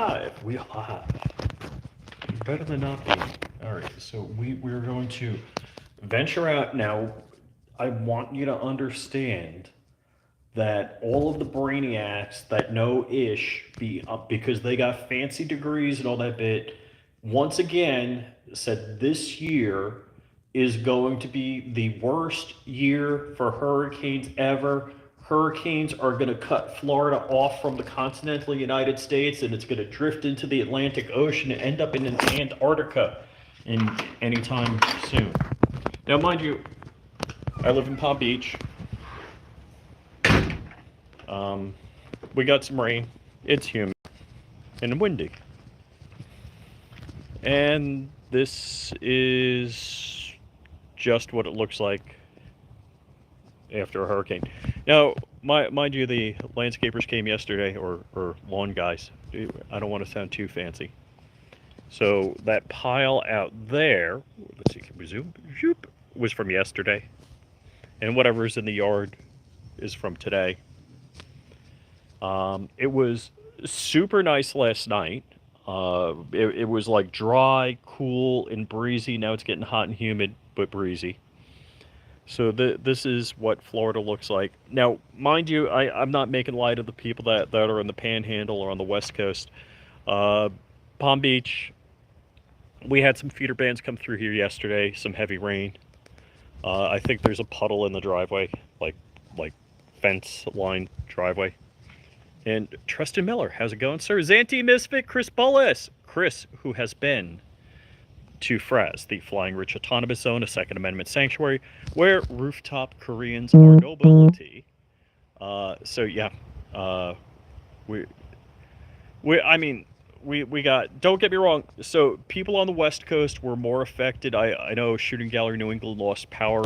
live. We live. Better than not be. All right. So we're going to venture out now. I want you to understand that all of the brainiacs that know ish be up because they got fancy degrees and all that bit. Once again, said this year is going to be the worst year for hurricanes ever. Hurricanes are going to cut Florida off from the continental United States and it's going to drift into the Atlantic Ocean and end up in Antarctica in anytime soon. Now, mind you, I live in Palm Beach. Um, we got some rain. It's humid and windy. And this is just what it looks like after a hurricane. Now, mind you, the landscapers came yesterday, or lawn guys. I don't want to sound too fancy. So that pile out there, let's see, can we zoom? Was from yesterday. And whatever's in the yard is from today. It was super nice last night. It was like dry, cool, and breezy. Now it's getting hot and humid, but breezy. So this is what Florida looks like. Now, mind you, I'm not making light of the people that are in the Panhandle or on the West Coast. Palm Beach, we had some feeder bands come through here yesterday, some heavy rain. I think there's a puddle in the driveway, like fence line driveway. And Tristan Miller, how's it going, sir? Zanti Misfit, Chris Bullis. Chris, who has been to FRAS, the Flying Rich Autonomous Zone, a Second Amendment sanctuary, where rooftop Koreans are nobility. So yeah, we got, don't get me wrong, so people on the West Coast were more affected. I know Shooting Gallery New England lost power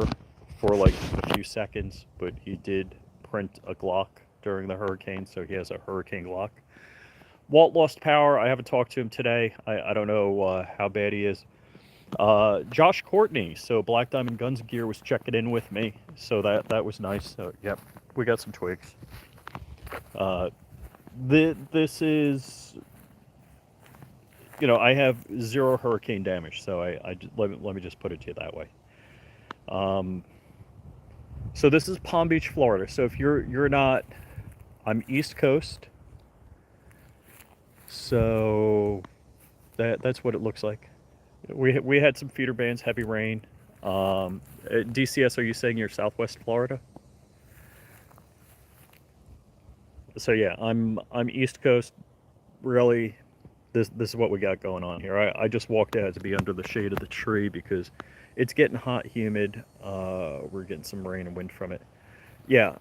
for like a few seconds, but he did print a Glock during the hurricane, so he has a hurricane Glock. Walt lost power. I haven't talked to him today. I don't know how bad he is. Josh Courtney, so Black Diamond Guns and Gear, was checking in with me, so that was nice. So yep, we got some twigs. This is, I have 0 hurricane damage, so let me just put it to you that way. So this is Palm Beach, Florida. So if you're not, I'm East Coast. So that's what it looks like. We had some feeder bands, heavy rain. DCS, are you saying you're Southwest Florida? So yeah, I'm East Coast. Really, this is what we got going on here. I just walked out to be under the shade of the tree because it's getting hot, humid. We're getting some rain and wind from it. Yeah,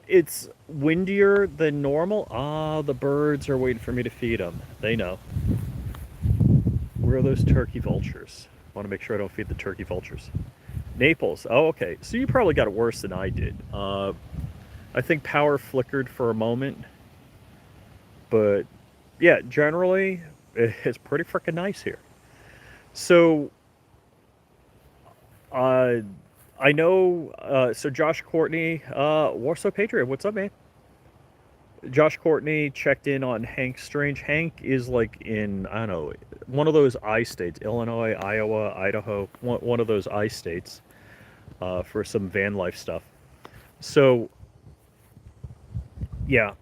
it's windier than normal. The birds are waiting for me to feed them. They know. Where are those turkey vultures? I want to make sure I don't feed the turkey vultures. Naples. Oh, okay. So you probably got it worse than I did. I think power flickered for a moment. But yeah, generally, it's pretty freaking nice here. So, I know, so Josh Courtney, Warsaw Patriot, what's up, man? Josh Courtney checked in on Hank Strange. Hank is like in, I don't know, one of those I states, Illinois, Iowa, Idaho, one of those I states, for some van life stuff. So, yeah,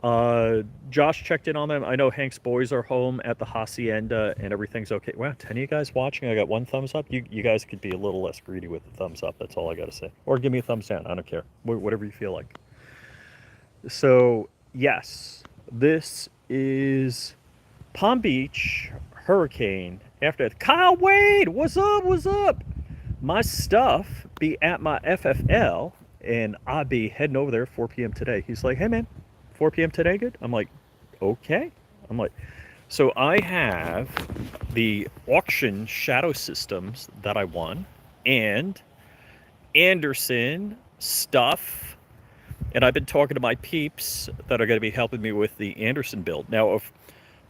Josh checked in on them. I know Hank's boys are home at the Hacienda and everything's okay. Wow, 10 of you guys watching. I got 1 thumbs up. You guys could be a little less greedy with the thumbs up. That's all I got to say. Or give me a thumbs down. I don't care. Whatever you feel like. So, yes, this is Palm Beach hurricane. After that, Kyle Wade, what's up? What's up? My stuff be at my FFL, and I be heading over there 4 p.m. today. He's like, hey, man, 4 p.m. today, good? I'm like, okay. I'm like, so I have the auction shadow systems that I won, and Anderson stuff, and I've been talking to my peeps that are going to be helping me with the Anderson build. Now, of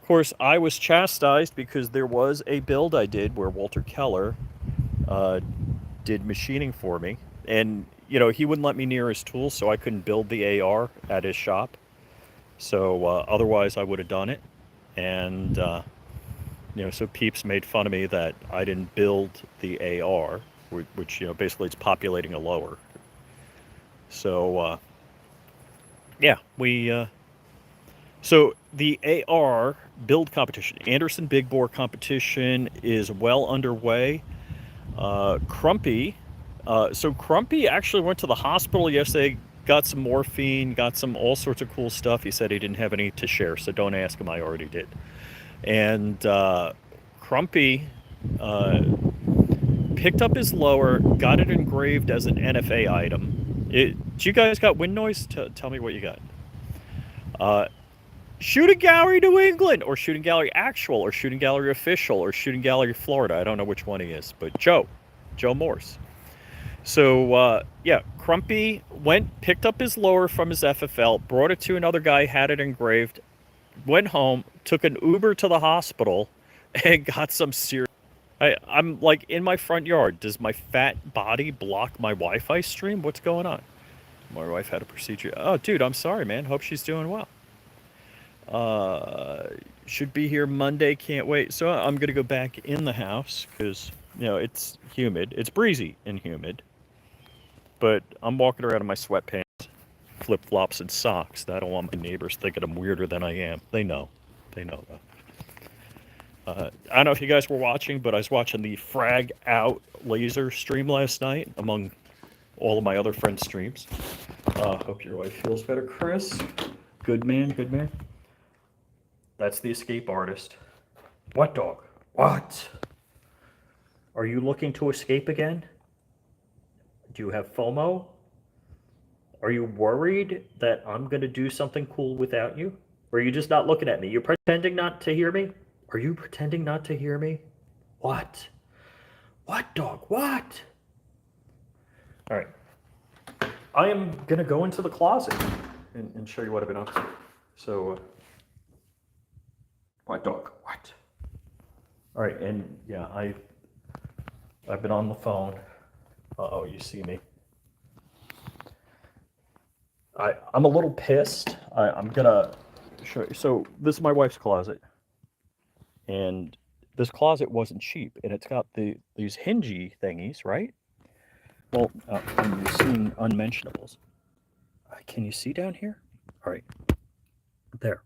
course, I was chastised because there was a build I did where Walter Keller did machining for me, and he wouldn't let me near his tools, so I couldn't build the AR at his shop. So otherwise I would have done it. And so Peeps made fun of me that I didn't build the AR, which basically it's populating a lower. So yeah, we so the AR build competition, Anderson Big Bore competition, is well underway. Crumpy, so Crumpy actually went to the hospital yesterday, got some morphine, got some all sorts of cool stuff. He said he didn't have any to share, so don't ask him. I already did. And Crumpy picked up his lower, got it engraved as an NFA item. Do you guys got wind noise? Tell me what you got. Shooting Gallery New England, or Shooting Gallery Actual, or Shooting Gallery Official, or Shooting Gallery Florida. I don't know which one he is, but Joe Morse. So yeah, Crumpy picked up his lower from his FFL, brought it to another guy, had it engraved, went home, took an Uber to the hospital, and got some serious. I'm like in my front yard. Does my fat body block my Wi-Fi stream? What's going on? My wife had a procedure. Oh, dude, I'm sorry, man. Hope she's doing well. Should be here Monday. Can't wait. So I'm gonna go back in the house because it's humid. It's breezy and humid. But I'm walking around in my sweatpants, flip-flops, and socks. I don't want my neighbors thinking I'm weirder than I am. They know. They know that. I don't know if you guys were watching, but I was watching the Frag Out laser stream last night among all of my other friends' streams. Hope your wife feels better, Chris. Good man, good man. That's the escape artist. What dog? What? Are you looking to escape again? Do you have FOMO? Are you worried that I'm going to do something cool without you? Or are you just not looking at me? You're pretending not to hear me? Are you pretending not to hear me? What? What, dog? What? All right. I am going to go into the closet and show you what I've been up to. So, what, dog? What? All right, and yeah, I've been on the phone. Uh-oh, you see me. I'm a little pissed. I'm going to show you. So, this is my wife's closet. And this closet wasn't cheap, and it's got these hingy thingies, right? Well, and you're seeing unmentionables. Can you see down here? All right, there.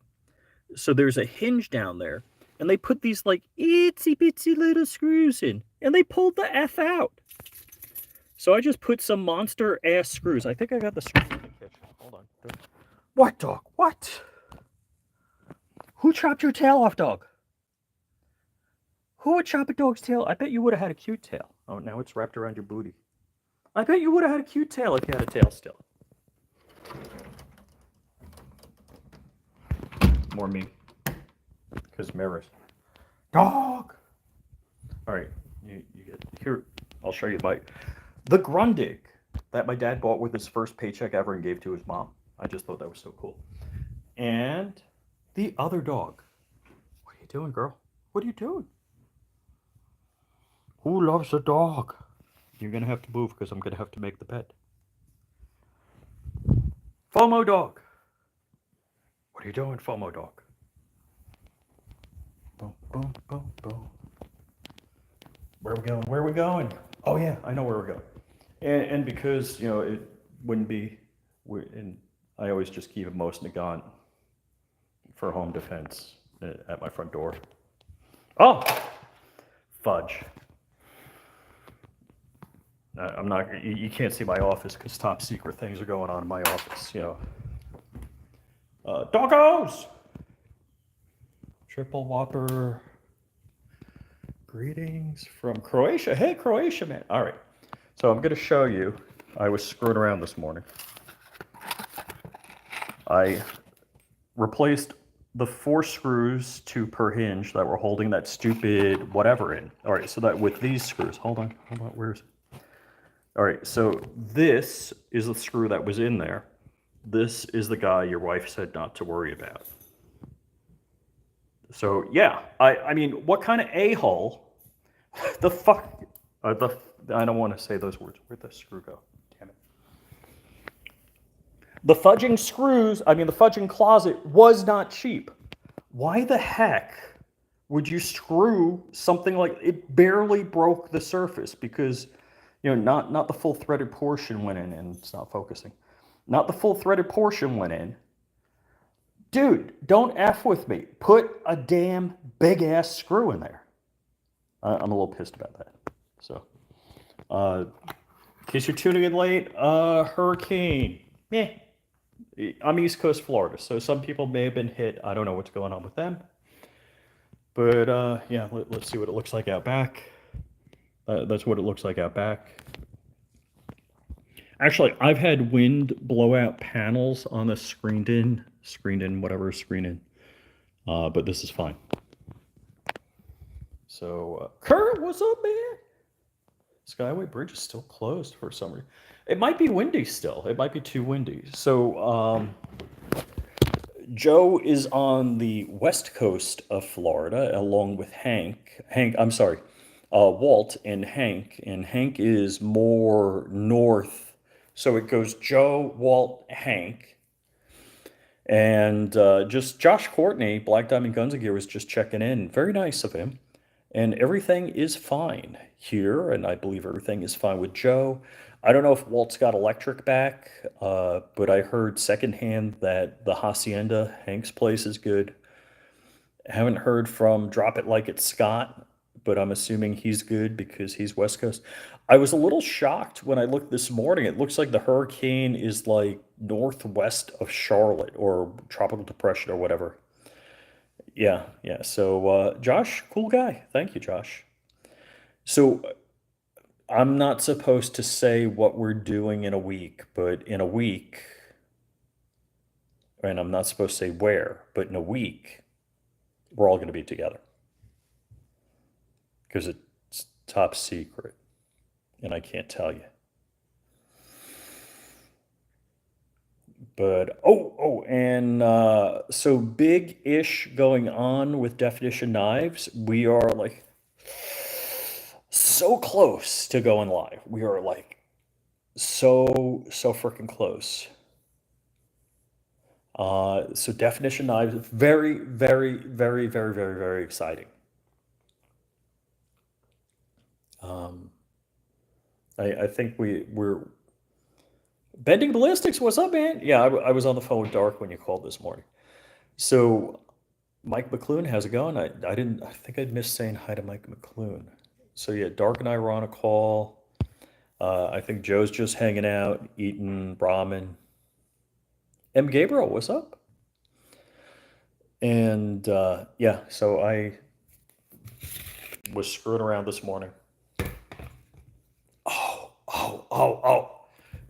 So there's a hinge down there, and they put these like itsy bitsy little screws in, and they pulled the F out. So I just put some monster ass screws. I think I got the screws in the kitchen. Hold on. What, dog? What? Who chopped your tail off, dog? Who would chop a dog's tail? I bet you would have had a cute tail. Oh, now it's wrapped around your booty. I bet you would have had a cute tail if you had a tail still. More me. Because mirrors. Dog! Alright, you get here. I'll show you the Grundig that my dad bought with his first paycheck ever and gave to his mom. I just thought that was so cool. And the other dog. What are you doing, girl? What are you doing? Who loves a dog? You're going to have to move because I'm going to have to make the bed. FOMO dog. What are you doing, FOMO dog? Boom, boom, boom, boom. Where are we going? Where are we going? Oh, yeah, I know where we're going. And because, it wouldn't be, and I always just keep it most Nagant for home defense at my front door. Oh! Fudge. I'm not. You can't see my office because top secret things are going on in my office. Doggos. Triple Whopper. Greetings from Croatia. Hey, Croatia, man. All right. So I'm going to show you. I was screwing around this morning. I replaced the 4 screws per hinge that were holding that stupid whatever in. All right. So that with these screws. Hold on. Where's it? All right, so this is the screw that was in there. This is the guy your wife said not to worry about. So, yeah, I mean, what kind of a-hole? The fuck? I don't want to say those words. Where'd the screw go? Damn it. The fudging screws, the fudging closet was not cheap. why the heck would you screw something like it barely broke the surface because not the full threaded portion went in and it's not focusing. Not the full threaded portion went in. Dude, don't F with me. Put a damn big ass screw in there. I'm a little pissed about that. So, in case you're tuning in late, hurricane. Yeah, I'm East Coast Florida, so some people may have been hit. I don't know what's going on with them. But yeah, let's see what it looks like out back. That's what it looks like out back. Actually, I've had wind blowout panels on the screened in, whatever screen in. But this is fine. So, Kurt, what's up, man? Skyway Bridge is still closed for some reason. It might be windy still. It might be too windy. So, Joe is on the west coast of Florida, along with I'm sorry, Walt and Hank. And Hank is more north. So it goes Joe, Walt, Hank. And just Josh Courtney, Black Diamond Guns and Gear, was just checking in. Very nice of him. And everything is fine here, and I believe everything is fine with Joe. I don't know if Walt's got electric back, but I heard secondhand that the Hacienda, Hank's place, is good. Haven't heard from Drop It Like It's Scott, but I'm assuming he's good because he's West Coast. I was a little shocked when I looked this morning. It looks like the hurricane is like northwest of Charlotte or tropical depression or whatever. Yeah, yeah. So, Josh, cool guy. Thank you, Josh. So, I'm not supposed to say what we're doing in a week, but in a week, and I'm not supposed to say where, but in a week, we're all going to be together because it's top secret, and I can't tell you. But and so big-ish going on with Definition Knives. We are like so close to going live. We are like so freaking close. So Definition Knives, very, very, very, very, very, very exciting. I think we're Bending Ballistics. What's up, man? Yeah, I was on the phone with Dark when you called this morning. So Mike McClune, how's it going? I think I'd missed saying hi to Mike McClune. So yeah, Dark and I were on a call. I think Joe's just hanging out, eating ramen. M. Gabriel, what's up? And yeah, so I was screwing around this morning.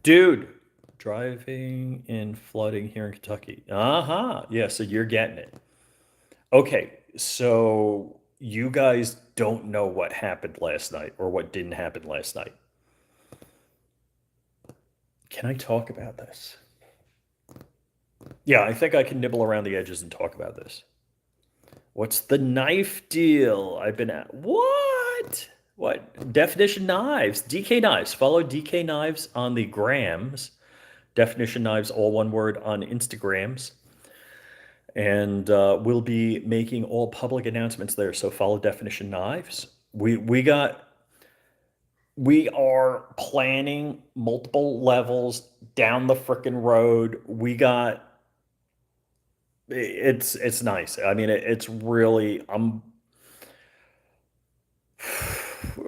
Dude, driving in flooding here in Kentucky. Yeah, so you're getting it. Okay, so you guys don't know what happened last night or what didn't happen last night. Can I talk about this? Yeah, I think I can nibble around the edges and talk about this. What's the knife deal? I've been at what? What? Definition Knives, DK Knives. Follow DK Knives on the grams. Definition Knives, all one word, on Instagrams. And we'll be making all public announcements there. So follow Definition Knives. We are planning multiple levels down the frickin' road. It's nice. I mean, it's really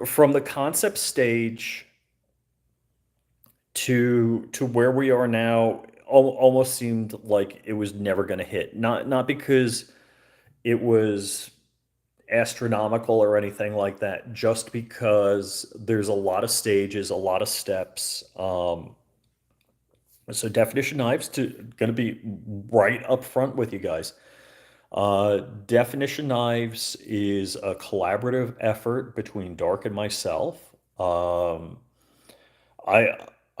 from the concept stage to where we are now. Almost seemed like it was never going to hit. Not because it was astronomical or anything like that, just because there's a lot of stages, a lot of steps. So Definition Knives going to be right up front with you guys. Definition Knives is a collaborative effort between Dark and myself.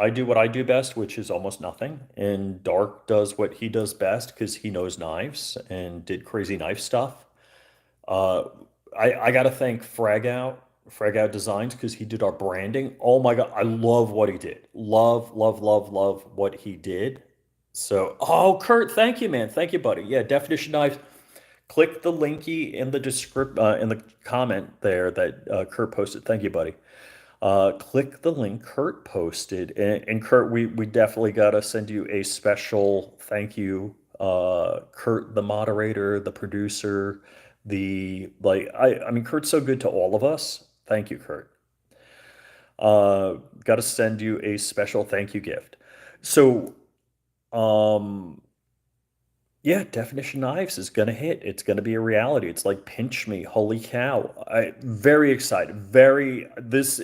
I do what I do best, which is almost nothing, and Dark does what he does best because he knows knives and did crazy knife stuff. Uh, I got to thank Frag Out Designs, because he did our branding. Oh my God, I love what he did. Love, love, love, love what he did. So, oh, Kurt, thank you, man. Thank you, buddy. Yeah, Definition Knives. Click the linky in the in the comment there that Kurt posted. Thank you, buddy. Click the link Kurt posted, and Kurt, we definitely gotta send you a special thank you. Kurt, the moderator, the producer, I mean, Kurt's so good to all of us. Thank you, Kurt. Got to send you a special thank you gift. So, um, yeah, Definition Knives is gonna hit. It's gonna be a reality. It's like pinch me. Holy cow. I very excited. Very this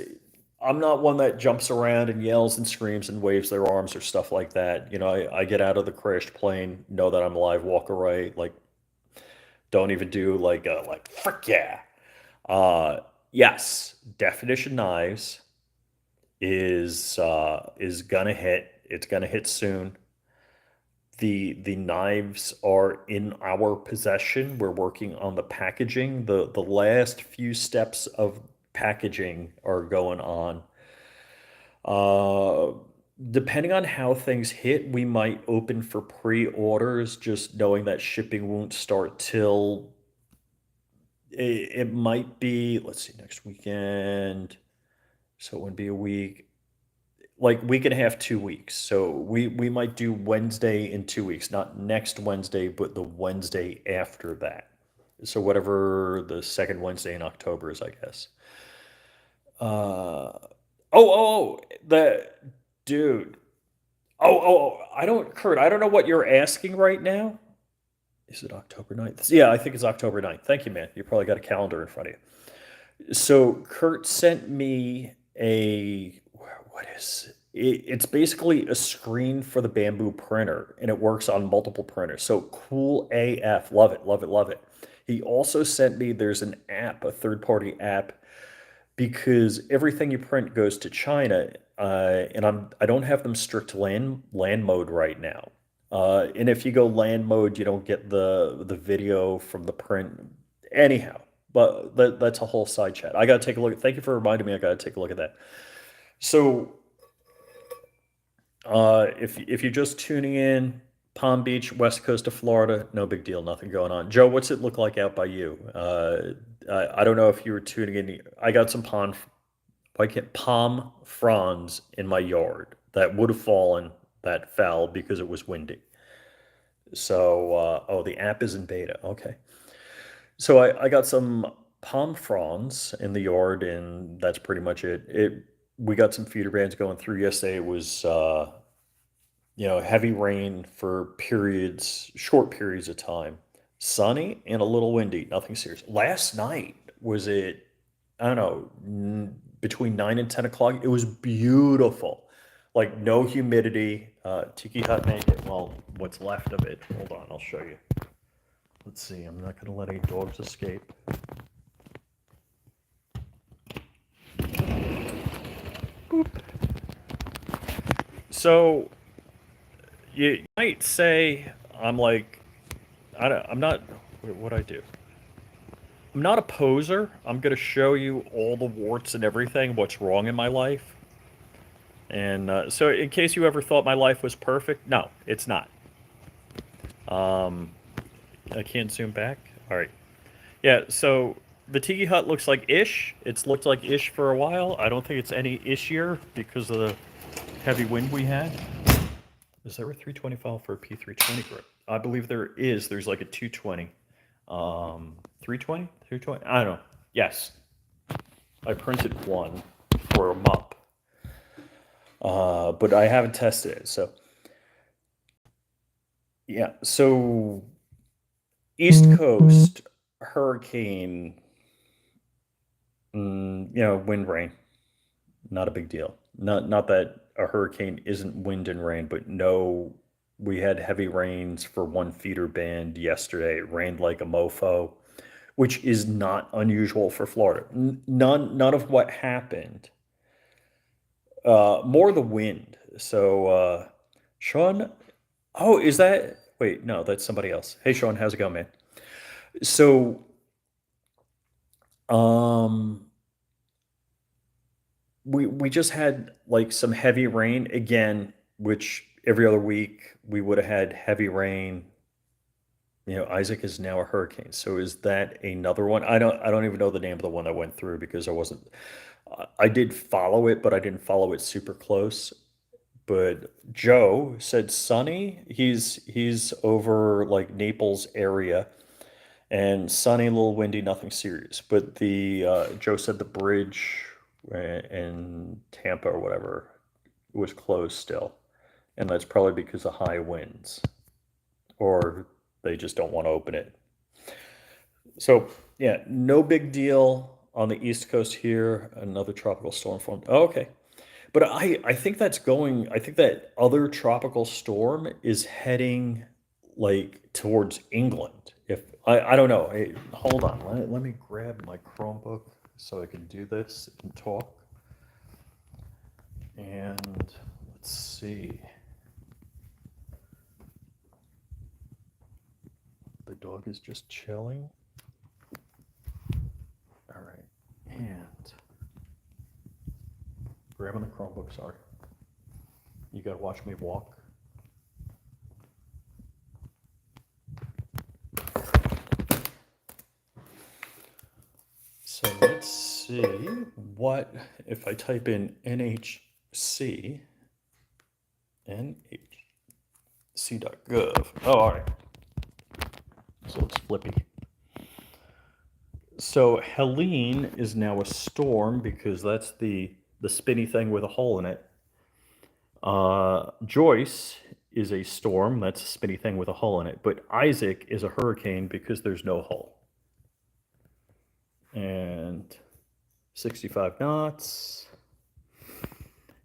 I'm not one that jumps around and yells and screams and waves their arms or stuff like that. You know, I get out of the crashed plane, know that I'm alive, walk away, like don't even do like frick yeah. Uh yes, Definition Knives is gonna hit. It's gonna hit soon. The knives are in our possession. We're working on the packaging. The last few steps of packaging are going on. Uh, Depending on how things hit, we might open for pre-orders, just knowing that shipping won't start till it might be, let's see, next weekend. So it wouldn't be a week. Like week and a half, 2 weeks. So we might do Wednesday in 2 weeks, not next Wednesday, but the Wednesday after that. So whatever the second Wednesday in October is, I guess. The dude. I don't, Kurt, I don't know what you're asking right now. Is it October 9th? Yeah, I think it's October 9th. Thank you, man. You probably got a calendar in front of you. So Kurt sent me what is it's basically a screen for the bamboo printer and it works on multiple printers. So cool AF. Love it, love it, love it. He also sent me there's an app, a third-party app because everything you print goes to China, and I don't have them strict to land mode right now. And if you go land mode, you don't get the video from the print. Anyhow, but that's a whole side chat. I gotta take a look. Thank you for reminding me. I gotta take a look at that. So, if you're just tuning in, Palm Beach, west coast of Florida, no big deal, nothing going on. Joe, what's it look like out by you? I don't know if you were tuning in. I got some palm fronds in my yard that would have fallen, that fell because it was windy. So, oh, the app is in beta. Okay. So I got some palm fronds in the yard, and that's pretty much it. We got some feeder bands going through yesterday. It was heavy rain for periods, short periods of time, sunny and a little windy. Nothing serious. Last night was it? I don't know, between 9 and 10 o'clock. It was beautiful, like no humidity. Tiki hut make it. Well, what's left of it. Hold on, I'll show you. Let's see. I'm not going to let any dogs escape. Boop. So you might say I'm like, I'm not. What I do? I'm not a poser. I'm going to show you all the warts and everything, what's wrong in my life. And so, in case you ever thought my life was perfect, no, it's not. I can't zoom back. All right. Yeah, so the Tiki Hut looks like ish. It's looked like ish for a while. I don't think it's any ishier because of the heavy wind we had. Is there a 320 for a P320 grip? I believe there is. There's like a 220. 320? 320? I don't know. Yes. I printed one for a MUP. But I haven't tested it. So, yeah. So, East Coast hurricane, wind rain. Not a big deal. Not that a hurricane isn't wind and rain, but no, we had heavy rains for one feeder band yesterday. It rained like a mofo, which is not unusual for Florida. None of what happened. More the wind. So, Sean, oh, is that? Wait, no, that's somebody else. Hey, Sean, how's it going, man? So, um, we just had like some heavy rain again, which every other week we would have had heavy rain. Isaac is now a hurricane. So is that another one? I don't even know the name of the one that went through because I wasn't. I did follow it, but I didn't follow it super close. But Joe said sunny. He's over like Naples area, and sunny, a little windy, nothing serious. But the Joe said the bridge in Tampa or whatever was closed still, and that's probably because of high winds, or they just don't want to open it. So yeah, no big deal on the East Coast here. Another tropical storm formed. Oh, okay. But I think that's going. I think that other tropical storm is heading like towards England. If I don't know. Hey, hold on. Let me grab my Chromebook so I can do this and talk. And let's see. The dog is just chilling. All right. And grabbing the Chromebook. Sorry. You got to watch me walk. So let's see what, if I type in NHC, nhc.gov. Oh, all right. So it's flippy. So Helene is now a storm because that's the spinny thing with a hole in it. Joyce is a storm. That's a spinny thing with a hole in it. But Isaac is a hurricane because there's no hole. And 65 knots.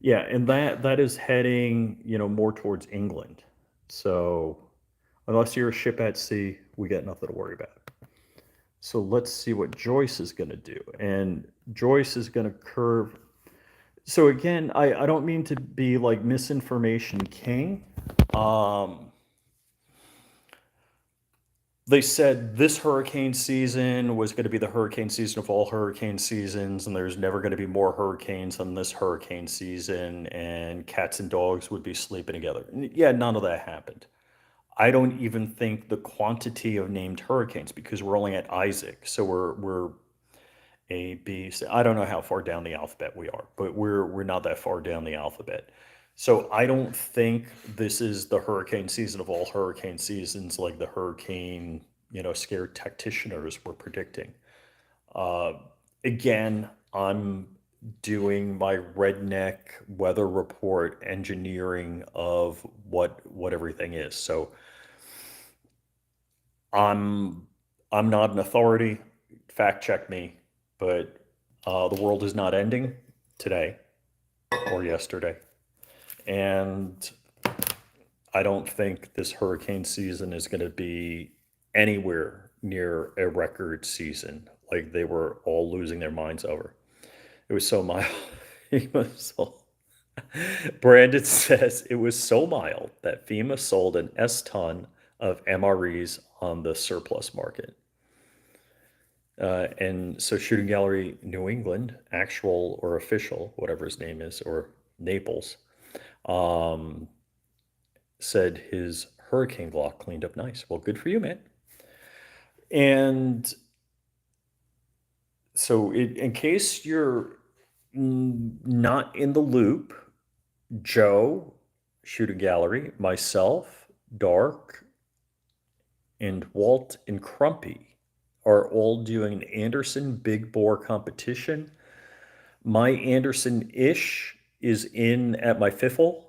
Yeah, and that is heading, more towards England. So unless you're a ship at sea, we got nothing to worry about. So let's see what Joyce is going to do. And Joyce is going to curve. So again, I don't mean to be like misinformation king. They said this hurricane season was going to be the hurricane season of all hurricane seasons, and there's never going to be more hurricanes than this hurricane season, and cats and dogs would be sleeping together. Yeah, none of that happened. I don't even think the quantity of named hurricanes, because we're only at Isaac, so we're A, B, C. I don't know how far down the alphabet we are, but we're not that far down the alphabet. So I don't think this is the hurricane season of all hurricane seasons, like the hurricane, scare tactitioners were predicting. Uh, Again, I'm doing my redneck weather report engineering of what everything is. So I'm I'm not an authority. Fact check me, but the world is not ending today or yesterday, and I don't think this hurricane season is going to be anywhere near a record season like they were all losing their minds over. It was so mild. It was so Brandon says it was so mild that FEMA sold an S ton of MREs on the surplus market. And so Shooting Gallery New England, actual or official, whatever his name is, or Naples, um, said his hurricane block cleaned up nice. Well, good for you, man. And so, in case you're not in the loop, Joe, Shooting Gallery, myself, Dark, and Walt and Crumpy are all doing an Anderson Big Bore competition. My Anderson-ish is in at my Fiffle.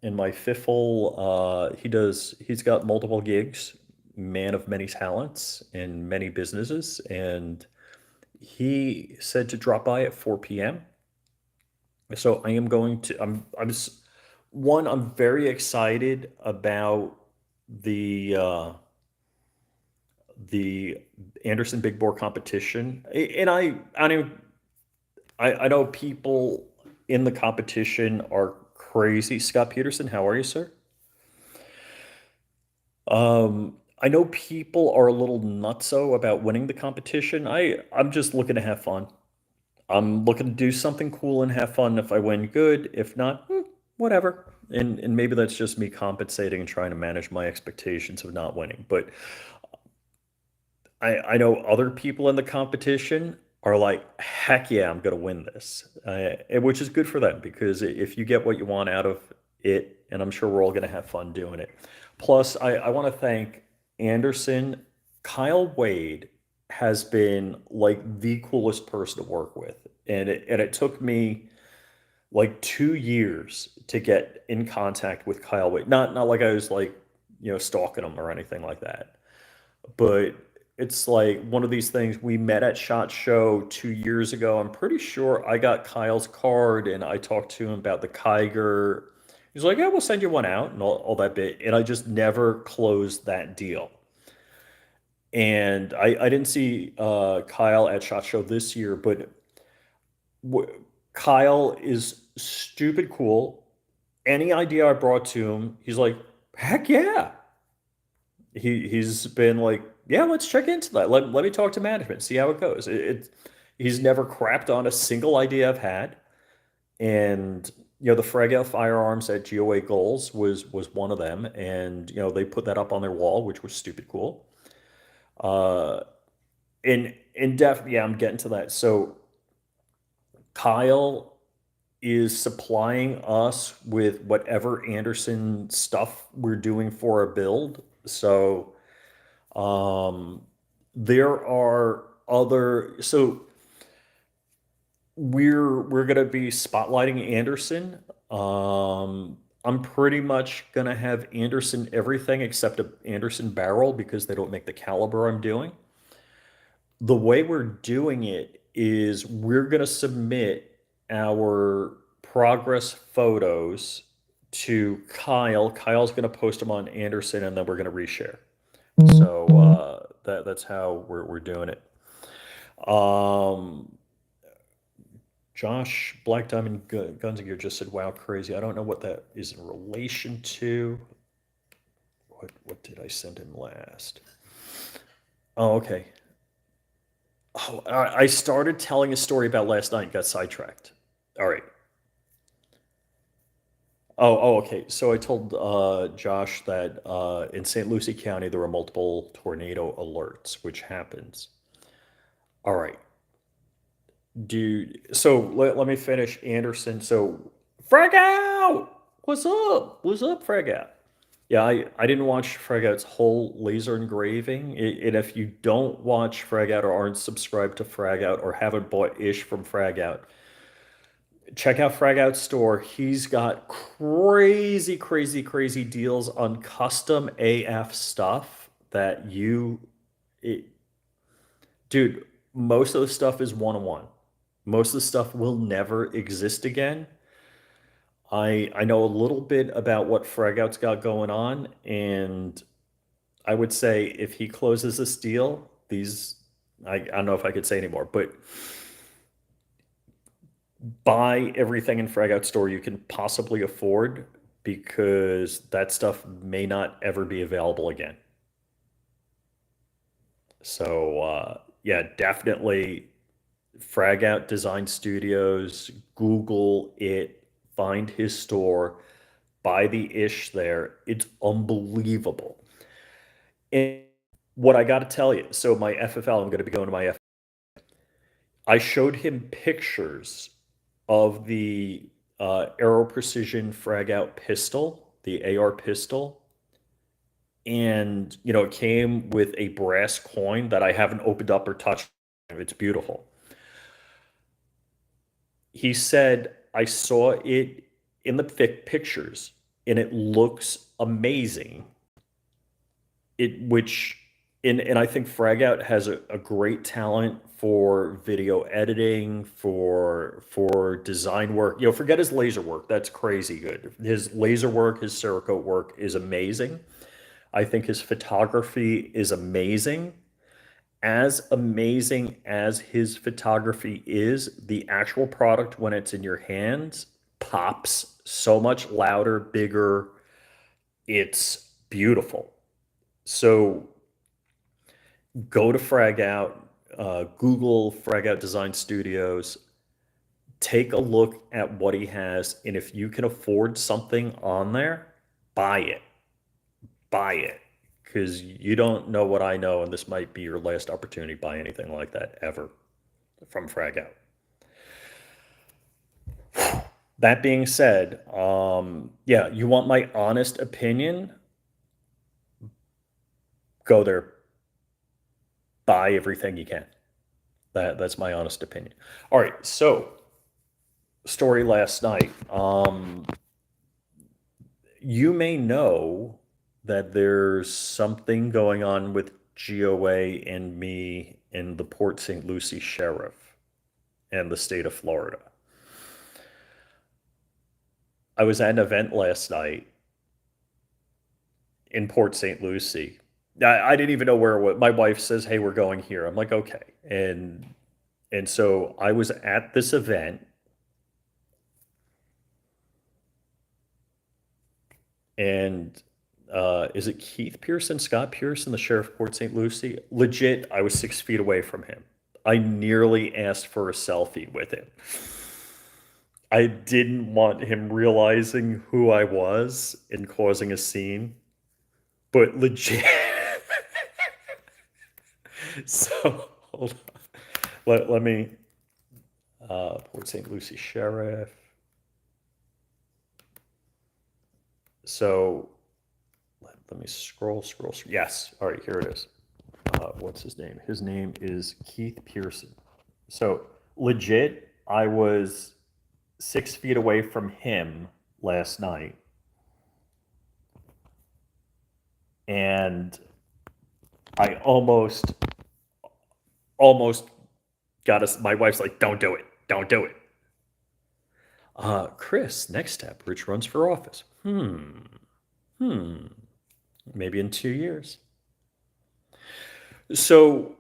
And my Fiffle, he's got multiple gigs, man of many talents and many businesses. And he said to drop by at 4 p.m. So I am going to, I'm very excited about the, uh, the Anderson Big Bore competition. And I don't even, I know people in the competition are crazy. Scott Peterson, how are you, sir? I know people are a little nutso about winning the competition. I'm just looking to have fun. I'm looking to do something cool and have fun. If I win, good. If not, whatever. And maybe that's just me compensating and trying to manage my expectations of not winning. But I know other people in the competition are like, heck yeah, I'm going to win this, which is good for them because if you get what you want out of it, and I'm sure we're all going to have fun doing it. Plus, I want to thank Anderson. Kyle Wade has been like the coolest person to work with, and it took me like 2 years to get in contact with Kyle Wade. Not like I was like stalking him or anything like that, but it's like one of these things. We met at SHOT Show 2 years ago. I'm pretty sure I got Kyle's card and I talked to him about the Kiger. He's like, yeah, we'll send you one out and all that bit. And I just never closed that deal. And I didn't see Kyle at SHOT Show this year, but w- Kyle is stupid cool. Any idea I brought to him, he's like, heck yeah. He's been like, yeah, let's check into that. Let me talk to management, see how it goes. He's never crapped on a single idea I've had, and the Frega firearms at GOA Goals was one of them, and they put that up on their wall, which was stupid cool. Uh, in depth, yeah, I'm getting to that. So Kyle is supplying us with whatever Anderson stuff we're doing for a build. So Um, there are other, so we're gonna be spotlighting Anderson. I'm pretty much gonna have Anderson everything except a Anderson barrel because they don't make the caliber I'm doing. The way we're doing it is we're gonna submit our progress photos to Kyle. Kyle's gonna post them on Anderson, and then we're gonna reshare. So that's how we're doing it. Um, Josh Black Diamond Guns and Gear just said, "Wow, crazy." I don't know what that is in relation to. What did I send him last? Oh, okay. Oh, I started telling a story about last night. Got sidetracked. All right. Okay. So I told Josh that in St. Lucie County there were multiple tornado alerts, which happens. All right. Dude, so let me finish Anderson. So, Frag Out! What's up? What's up, Frag Out? Yeah, I didn't watch Frag Out's whole laser engraving. And if you don't watch Frag Out or aren't subscribed to Frag Out or haven't bought ish from Frag Out, check out Frag Out's store. He's got crazy, crazy, crazy deals on custom AF stuff that it, dude, most of the stuff is one on one. Most of the stuff will never exist again. I know a little bit about what Fragout's got going on, and I would say if he closes this deal, I don't know if I could say anymore, but buy everything in Fragout store you can possibly afford because that stuff may not ever be available again. So yeah, definitely Frag Out Design Studios, Google it, find his store, buy the ish there. It's unbelievable. And what I got to tell you, so my FFL, I'm going to be going to my I showed him pictures of the Aero Precision Frag Out pistol, the AR pistol, and it came with a brass coin that I haven't opened up or touched. It's beautiful. He said, I saw it in the pictures and it looks amazing. Which, and I think Fragout has a great talent for video editing, for design work. Forget his laser work. That's crazy good. His laser work, his Cerakote work is amazing. I think his photography is amazing. As amazing as his photography is, the actual product when it's in your hands pops so much louder, bigger. It's beautiful. So go to Frag Out, Google Frag Out Design Studios, take a look at what he has, and if you can afford something on there, buy it. Buy it. because you don't know what I know, and this might be your last opportunity to buy anything like that ever from Frag Out. That being said, yeah, you want my honest opinion? Go there, buy everything you can. That's my honest opinion. All right, so story last night. You may know that there's something going on with GOA and me and the Port St. Lucie Sheriff and the state of Florida. I was at an event last night in Port St. Lucie. I didn't even know where it was. My wife says, "Hey, we're going here." I'm like, "Okay." And so I was at this event, and is it Keith Pearson, Scott Pearson, the sheriff of Port St. Lucie? Legit, I was 6 feet away from him. I nearly asked for a selfie with him. I didn't want him realizing who I was and causing a scene, but legit. So hold on. Let me Port St. Lucie Sheriff. So let me scroll. Yes. All right, here it is. What's his name? His name is Keith Pearson. So legit, I was 6 feet away from him last night. And I almost got us. My wife's like, "Don't do it. Don't do it." Chris, next step, Rich runs for office. Maybe in 2 years. So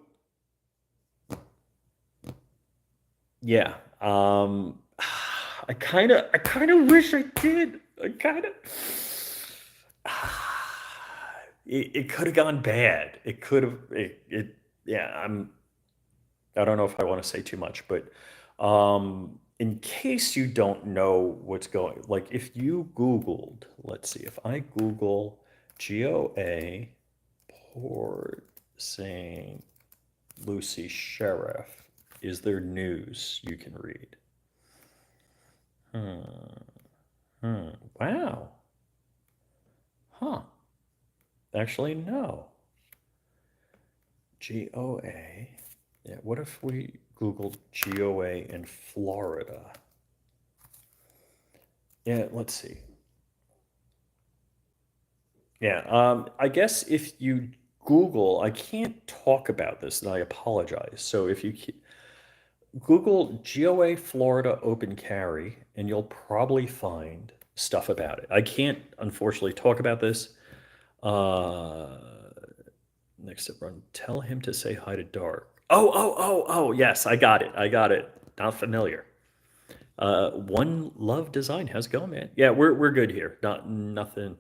yeah, I kind of wish I did. I kind of. It could have gone bad. It could have. Yeah. I don't know if I want to say too much, but in case you don't know what's going, like if you Googled, let's see, if I Google GOA Port St. Lucie Sheriff, is there news you can read? Wow. Huh. Actually, no. GOA. Yeah, what if we Googled GOA in Florida? Yeah, let's see. Yeah, I guess if you Google, I can't talk about this, and I apologize. So if you Google GOA Florida open carry, and you'll probably find stuff about it. I can't, unfortunately, talk about this. Uh, Next up, run. Tell him to say hi to Dark. Oh. Yes, I got it. I got it. Not familiar. One Love Design. How's it going, man? Yeah, we're good here. Not nothing.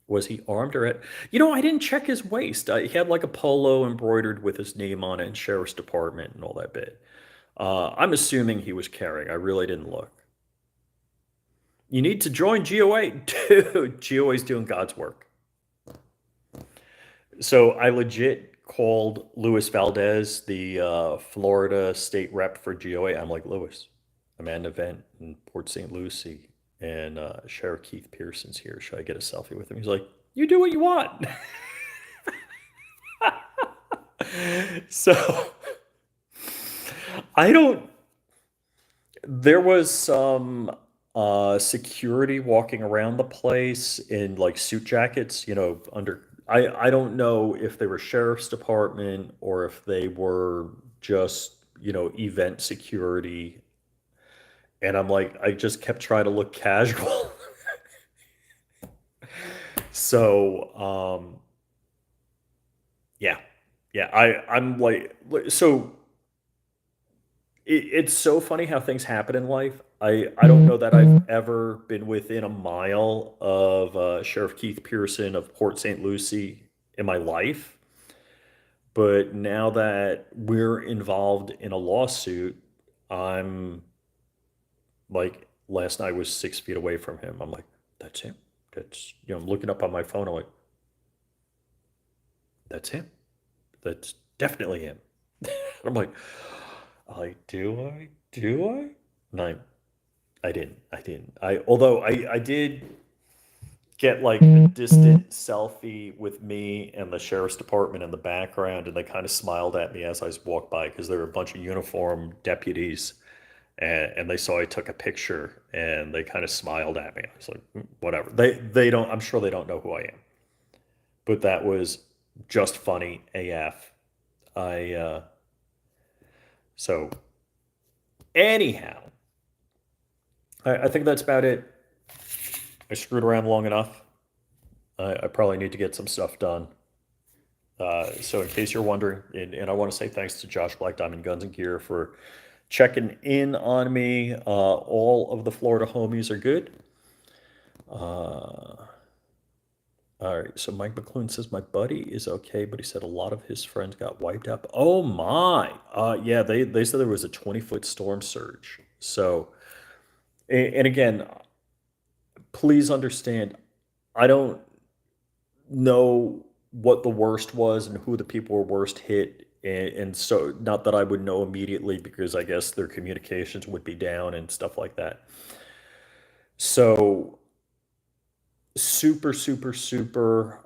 Was he armed or at? I didn't check his waist. He had like a polo embroidered with his name on it and sheriff's department and all that bit. I'm assuming he was carrying. I really didn't look. You need to join GOA. Dude, GOA is doing God's work. So I legit called Luis Valdez, the Florida state rep for GOA. I'm like, "Louis, I'm at an event in Port St. Lucie, and Sheriff Keith Pearson's here. Should I get a selfie with him?" He's like, "You do what you want." So I don't. There was some security walking around the place in like suit jackets, under. I don't know if they were sheriff's department or if they were just, event security. And I'm like, I just kept trying to look casual. So, yeah, yeah, I'm like, so it's so funny how things happen in life. I don't know that I've ever been within a mile of Sheriff Keith Pearson of Port St. Lucie in my life. But now that we're involved in a lawsuit, I'm like, last night I was 6 feet away from him. I'm like, "That's him." I'm looking up on my phone. I'm like, That's him. That's definitely him. I'm do I? Do I? No, I didn't. Although I did get like a distant selfie with me and the sheriff's department in the background, and they kind of smiled at me as I walked by because there were a bunch of uniformed deputies, and they saw I took a picture, and they kind of smiled at me. I was like, whatever. They don't. I'm sure they don't know who I am, but that was just funny AF. I so anyhow, I think that's about it. I screwed around long enough. I probably need to get some stuff done. So in case you're wondering, and I want to say thanks to Josh Black Diamond Guns and Gear for checking in on me. All of the Florida homies are good. All right, so Mike McClune says my buddy is okay, but he said a lot of his friends got wiped out. Oh my! Yeah, they said there was a 20-foot storm surge. So, and again, please understand, I don't know what the worst was and who the people were worst hit. And so, not that I would know immediately because I guess their communications would be down and stuff like that. So, super, super, super,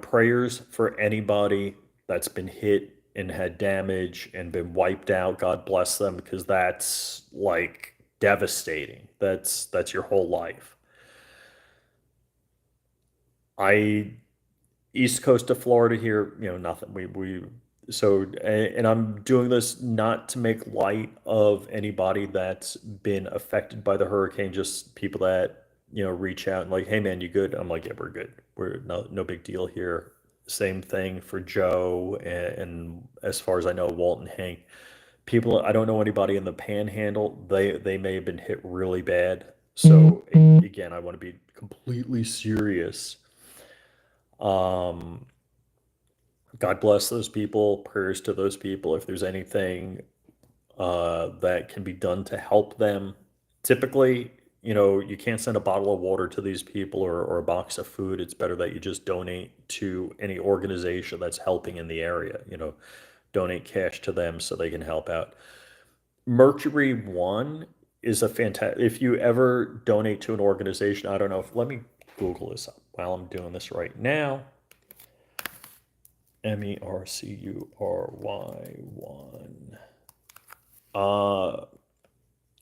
prayers for anybody that's been hit and had damage and been wiped out. God bless them because that's like devastating. That's your whole life. I East coast of Florida here, nothing. We so and I'm doing this not to make light of anybody that's been affected by the hurricane, just people that, reach out and like, hey man, you good? I'm like, yeah, we're good. We're no big deal here. Same thing for Joe and as far as I know, Walt and Hank. People, I don't know anybody in the panhandle. They may have been hit really bad. So again, I want to be completely serious. Um, God bless those people. Prayers to those people. If there's anything that can be done to help them, typically, you can't send a bottle of water to these people or a box of food. It's better that you just donate to any organization that's helping in the area. Donate cash to them so they can help out. Mercury One is a fantastic. If you ever donate to an organization, I don't know if let me Google this up while I'm doing this right now. Mercury1.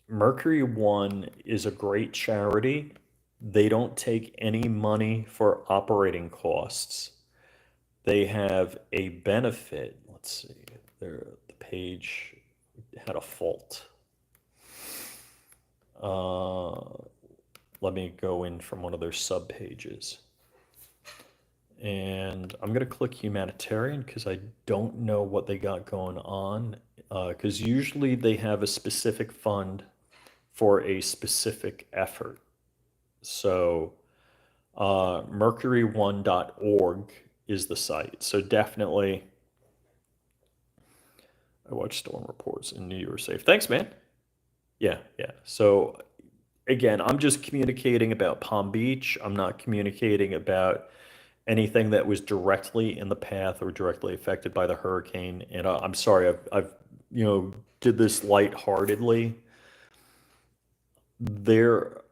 Mercury One is a great charity. They don't take any money for operating costs. They have a benefit. Let's see. The page had a fault. Let me go in from one of their sub pages. And I'm going to click humanitarian because I don't know what they got going on. Because usually they have a specific fund for a specific effort. So mercury1.org is the site. So definitely, I watch storm reports and knew you were safe. Thanks, man. Yeah. So again, I'm just communicating about Palm Beach. I'm not communicating about anything that was directly in the path or directly affected by the hurricane. And I'm sorry, I've did this lightheartedly. There,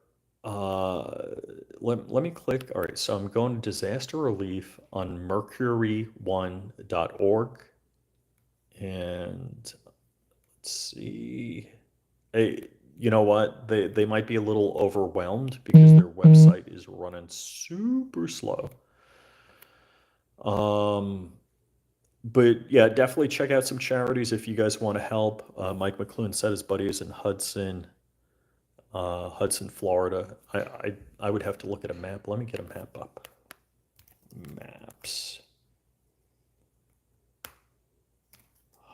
let me click. All right, so I'm going to disaster relief on mercury1.org. And let's see. You know what? They might be a little overwhelmed because their website is running super slow. But yeah, definitely check out some charities if you guys want to help. Mike McClune said his buddy is in Hudson, Florida. I would have to look at a map. Let me get a map up. Maps.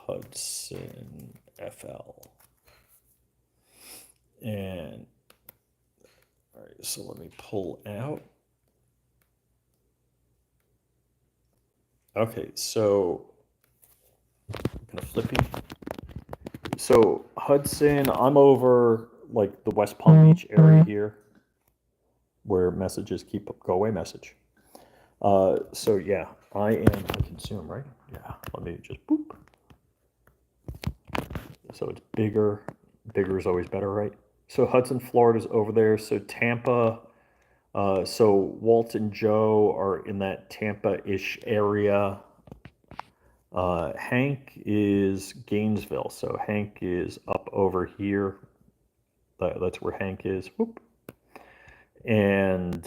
Hudson FL. And all right, so let me pull out. Okay, so I'm gonna flip you. So Hudson, I'm over like the West Palm Beach area here, where messages keep go away message. So yeah, I am Hudson Zoom, right? Yeah, let me just boop. So it's bigger. Bigger is always better, right? So Hudson, Florida's over there. So Tampa, so Walt and Joe are in that Tampa-ish area. Hank is Gainesville, so Hank is up over here. That's where Hank is. Whoop. And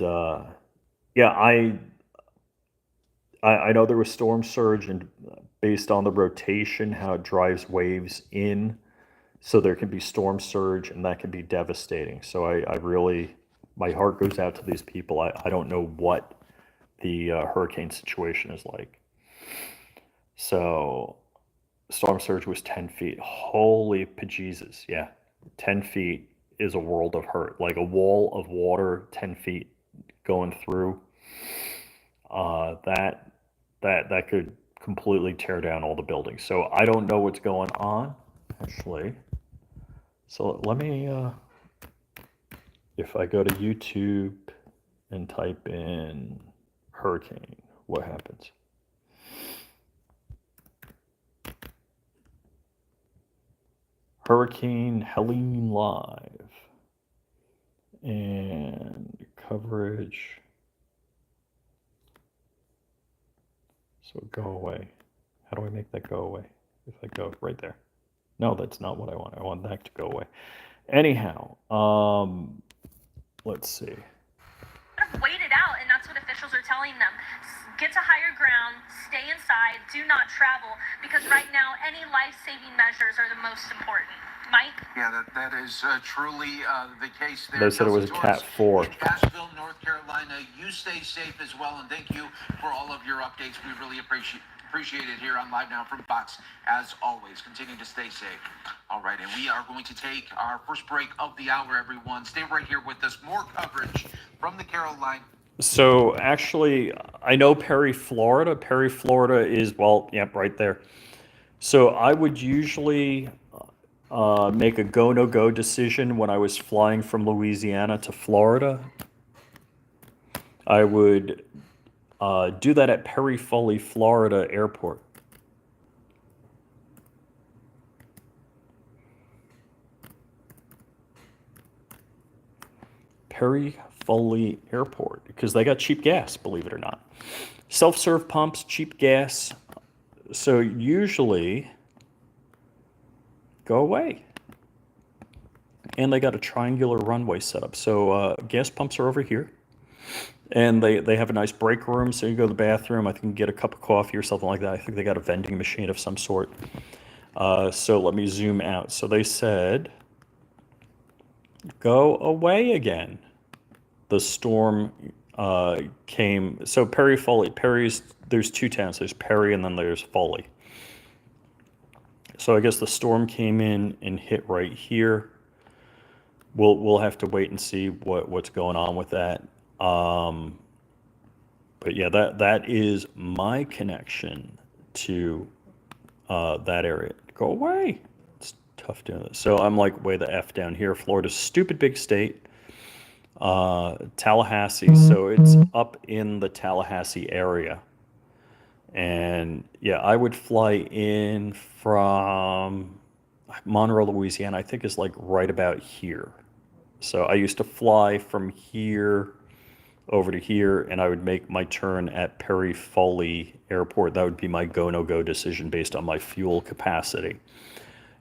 yeah, I know there was storm surge, and based on the rotation, how it drives waves in, so there can be storm surge, and that can be devastating. So I really, my heart goes out to these people. I don't know what the hurricane situation is like. So storm surge was 10 feet. Holy bejesus. Yeah. 10 feet is a world of hurt. Like a wall of water, 10 feet going through. That could completely tear down all the buildings. So I don't know what's going on, actually. So let me, if I go to YouTube and type in hurricane, what happens? Hurricane Helene live and coverage. So go away. How do I make that go away? If I go right there. No, that's not what I want. I want that to go away. Anyhow, let's see. Wait it out, and that's what officials are telling them. Get to higher ground, stay inside, do not travel, because right now any life-saving measures are the most important. Mike? Yeah, that is truly the case there. They said it was a Cat 4. In Asheville, North Carolina. You stay safe as well, and thank you for all of your updates. We really appreciate it here on Live Now from Fox. As always, continue to stay safe. All right, and we are going to take our first break of the hour, everyone. Stay right here with us. More coverage from the Carolina. So actually, I know Perry, Florida. Perry, Florida is, well, yep, right there. So I would usually make a go, no go decision when I was flying from Louisiana to Florida. I would do that at Perry Foley, Florida airport. Perry Foley Airport, because they got cheap gas, believe it or not. Self-serve pumps, cheap gas. So usually, go away. And they got a triangular runway set up. So gas pumps are over here. And they have a nice break room, so you go to the bathroom. I think you can get a cup of coffee or something like that. I think they got a vending machine of some sort. So let me zoom out. So they said, go away again. The storm came. So Perry Foley. There's two towns. There's Perry and then there's Foley. So I guess the storm came in and hit right here. We'll have to wait and see what's going on with that. But yeah, that is my connection to that area. Go away. It's tough doing this. So I'm like way the F down here. Florida's stupid big state. Tallahassee. So it's up in the Tallahassee area. And yeah, I would fly in from Monroe, Louisiana. I think is like right about here. So I used to fly from here over to here, and I would make my turn at Perry Foley Airport. That would be my go, no go decision based on my fuel capacity.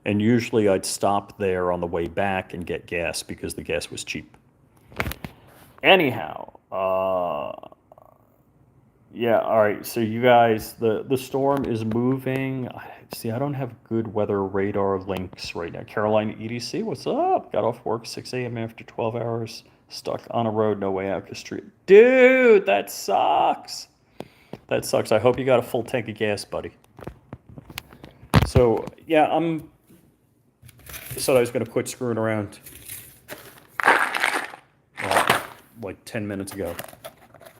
And usually I'd stop there on the way back and get gas because the gas was cheap. Anyhow, yeah, all right. So you guys, the storm is moving. See, I don't have good weather radar links right now. Carolina EDC, what's up? Got off work 6 a.m. after 12 hours. Stuck on a road, no way out. Street. Dude, that sucks. That sucks. I hope you got a full tank of gas, buddy. So, yeah, I said I was going to quit screwing around like 10 minutes ago.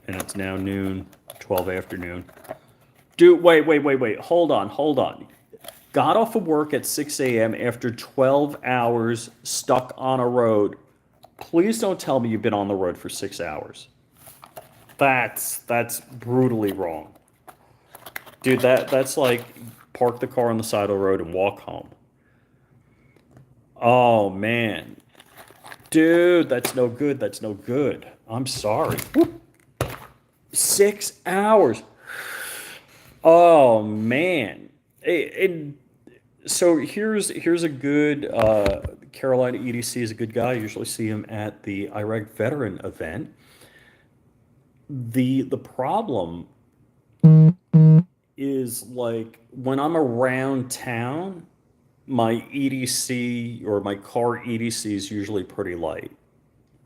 And it's now noon, 12 afternoon. Dude, wait. Hold on. Got off of work at 6 a.m. after 12 hours stuck on a road. Please don't tell me you've been on the road for 6 hours. That's brutally wrong. Dude, that's like park the car on the side of the road and walk home. Oh man. Dude, that's no good. That's no good. I'm sorry. Whoop. 6 hours. Oh man. And so here's a good Carolina EDC is a good guy. I usually see him at the Iraq veteran event. The problem is like when I'm around town, my EDC or my car EDC is usually pretty light.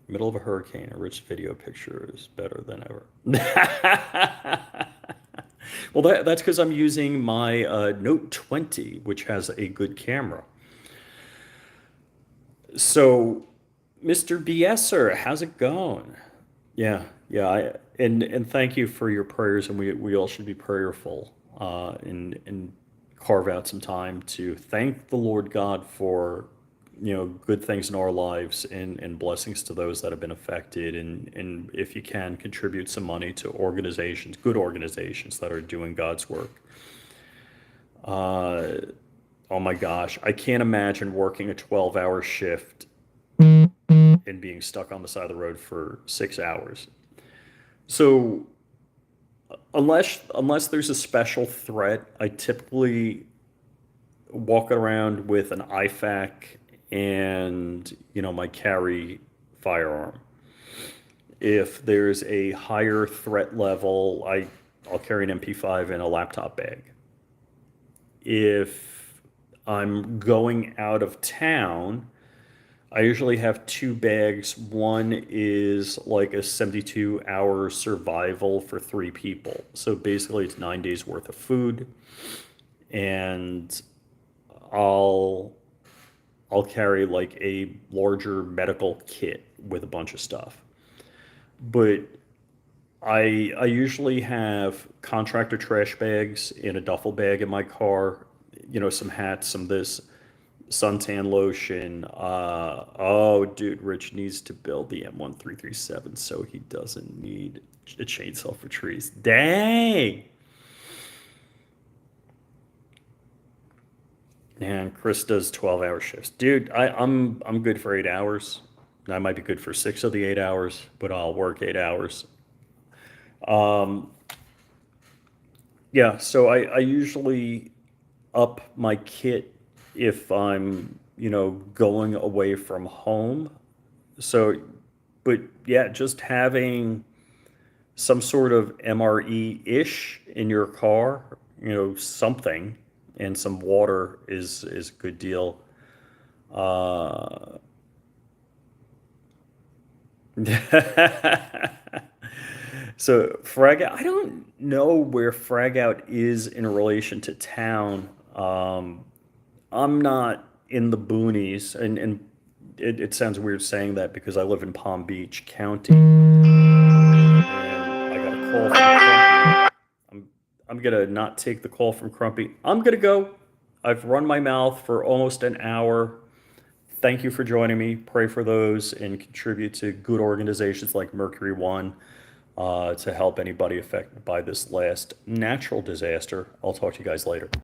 Middle of a hurricane, a rich video picture is better than ever. Well, that's because I'm using my Note 20, which has a good camera. So, Mr. BSer, how's it going? Yeah. And thank you for your prayers, and we all should be prayerful and carve out some time to thank the Lord God for good things in our lives and blessings to those that have been affected, and if you can contribute some money to organizations, good organizations that are doing God's work. Oh my gosh, I can't imagine working a 12-hour shift and being stuck on the side of the road for 6 hours. So unless there's a special threat, I typically walk around with an IFAK and my carry firearm. If there's a higher threat level, I'll carry an MP5 and a laptop bag. If I'm going out of town, I usually have two bags. One is like a 72-hour survival for 3 people. So basically it's 9 days worth of food. And I'll carry like a larger medical kit with a bunch of stuff. But I usually have contractor trash bags in a duffel bag in my car, some hats, some this, suntan lotion. Oh, dude, Rich needs to build the M1337 so he doesn't need a chainsaw for trees. Dang! And Chris does 12-hour shifts. Dude, I'm good for 8 hours. I might be good for 6 of the 8 hours, but I'll work 8 hours. Yeah, so I usually up my kit if I'm, going away from home. So, but yeah, just having some sort of MRE-ish in your car, something, and some water is a good deal. So frag out, I don't know where frag out is in relation to town. I'm not in the boonies, and it sounds weird saying that because I live in Palm Beach County. And I got a call from Crumpy. I'm gonna not take the call from Crumpy. I'm gonna go. I've run my mouth for almost an hour. Thank you for joining me. Pray for those and contribute to good organizations like Mercury One to help anybody affected by this last natural disaster. I'll talk to you guys later.